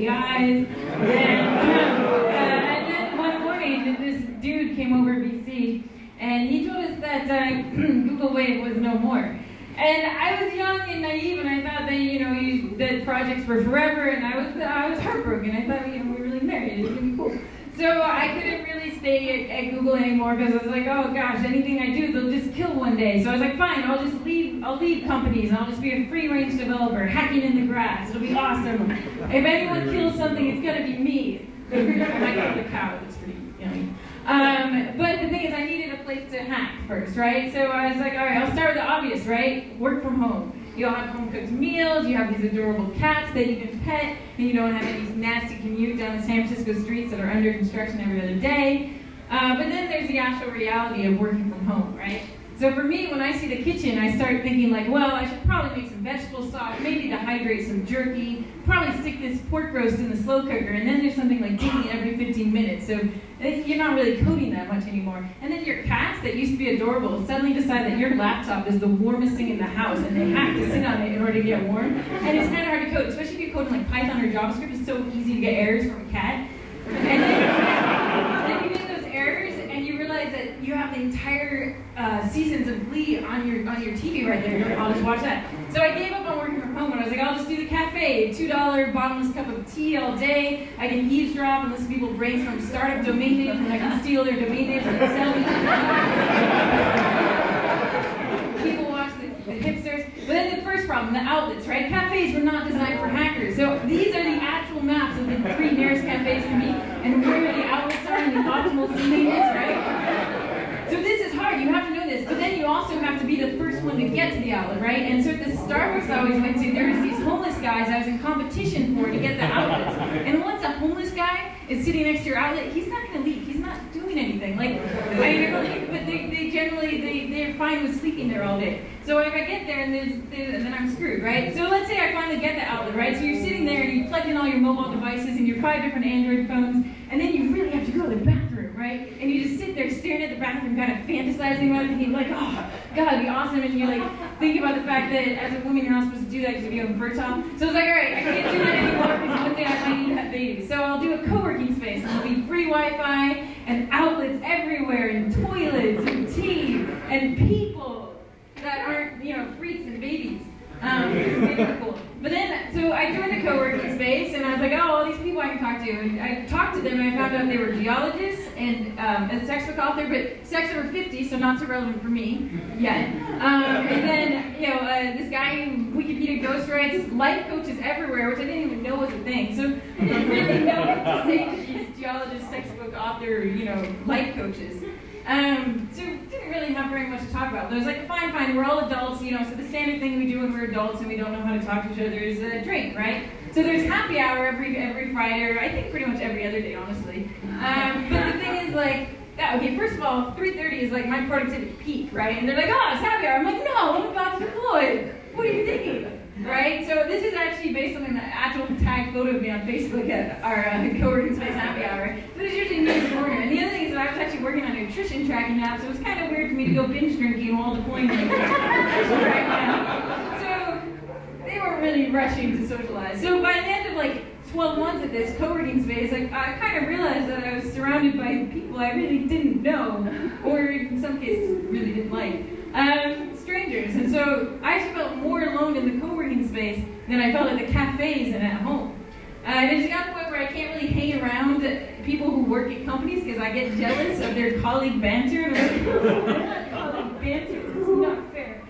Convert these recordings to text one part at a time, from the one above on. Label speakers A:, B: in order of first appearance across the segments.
A: eyes. And then one morning, this dude came over to BC, and he told us that Google Wave was no more. And I was young and naive, and I thought that, that projects were forever, and I was heartbroken. I thought, we're really married, it's gonna be cool. So I couldn't really stay at Google anymore because I was like, oh gosh, anything I do, they'll just kill one day. So I was like, fine, I'll leave companies, and I'll just be a free-range developer, hacking in the grass. It'll be awesome. If anyone kills something, it's gonna be me. I might kill the cow, that's pretty yummy. But the thing is, I needed a place to hack first, right? So I was like, all right, I'll start with the obvious, right? Work from home. You'll have home-cooked meals, you have these adorable cats that you can pet, and you don't have any nasty commute down the San Francisco streets that are under construction every other day. But then there's the actual reality of working from home, right? So for me, when I see the kitchen, I start thinking like, well, I should probably make some vegetable stock, maybe dehydrate some jerky, probably stick this pork roast in the slow cooker, and then there's something like dinging every 15 minutes. So you're not really coding that much anymore. And then your cats that used to be adorable suddenly decide that your laptop is the warmest thing in the house, and they have to sit on it in order to get warm. And it's kind of hard to code, especially if you code in like Python or JavaScript. It's so easy to get errors from a cat. And then you get those errors, and you realize that you have the entire seasons of Glee on your TV right there. You're like, I'll just watch that. So I gave up on working from home, and I was like, I'll just do the cafe, $2 bottomless cup of tea all day. I can eavesdrop and listen to people brainstorm startup domain names, and I can steal their domain names and sell them. People watch the hipsters. But then the first problem, the outlets, right? Cafes were not designed for hackers. So these are the actual maps of the 3 nearest cafes to me, and where the outlets are and the optimal seating is, right? So this is hard, you have to know this, but then you also have to be the first one to get to the outlet, right? And so at the Starbucks I always went to, there was these homeless guys I was in competition for to get the outlets. And once a homeless guy is sitting next to your outlet, he's not going to leave, he's not doing anything. Like, but they generally, they're fine with sleeping there all day. So if I get there and then I'm screwed, right? So let's say I finally get the outlet, right? So you're sitting there and you plug in all your mobile devices and your 5 different Android phones, and then you really have to go to the bathroom, right? And you just sit there staring at the bathroom, kind of fantasizing about it, thinking like, oh, God, it'd be awesome. And you're like thinking about the fact that as a woman, you're not supposed to do that because you're fertile. So I was like, all right, I can't do that anymore because one day I might need to have babies. So I'll do a co-working space. There'll be free Wi-Fi and outlets everywhere, and toilets and tea and people that aren't, freaks and babies. Really cool. But then, so I joined the co-working space, and I was like, oh, all these people I can talk to. And I talked to them, and I found out they were geologists and a textbook author, but sex over 50, so not so relevant for me yet. And then, this guy who Wikipedia ghostwrites, life coaches everywhere, which I didn't even know was a thing. So I didn't really know what to say to these geologists, textbook author, life coaches. So didn't really have very much to talk about. But I was like, fine, we're all adults, so the standard thing we do when we're adults and we don't know how to talk to each other is drink, right? So there's happy hour every Friday, or I think pretty much every other day, honestly. But the thing is, like, okay, first of all, 3:30 is like my productivity peak, right? And they're like, oh, it's happy hour. I'm like, no, I'm about to deploy. What are you thinking? Right? So this is actually based on an actual tag photo of me on Facebook at our co-working space happy hour. But it's usually me in the corner. And the other thing is that I was actually working on a nutrition tracking app, so it was kind of weird for me to go binge drinking while deploying the nutrition tracking app. So they weren't really rushing to socialize. So by the end of like 12 months at this co-working space, I kind of realized that I was surrounded by people I really didn't know, or in some cases really didn't like. Strangers. And so I actually felt more alone in the co-working space than I felt at the cafes and at home. And it just got to the point where I can't really hang around people who work at companies because I get jealous of their colleague banter. And I'm like, colleague banter, this is not fair.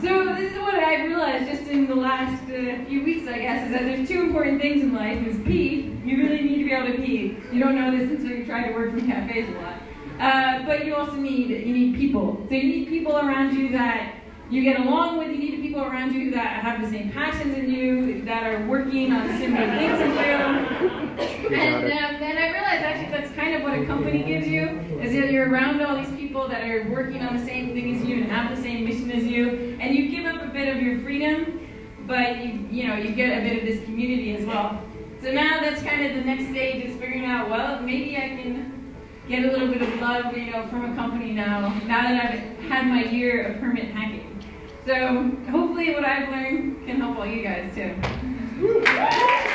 A: So this is what I've realized just in the last few weeks, I guess, is that there's 2 important things in life. Is pee. You really need to be able to pee. You don't know this until you try to work from cafes a lot. But you also need people. So you need people around you that you get along with. You need people around you that have the same passions as you, that are working on similar things as you. And I realized actually that's kind of what a company gives you, is that you're around all these people that are working on the same thing as you and have the same mission as you, and you give up a bit of your freedom, but you get a bit of this community as well. So now that's kind of the next stage, is figuring out, well, maybe I can get a little bit of love, from a company now that I've had my year of Hermit hacking. So hopefully what I've learned can help all you guys too. Woo!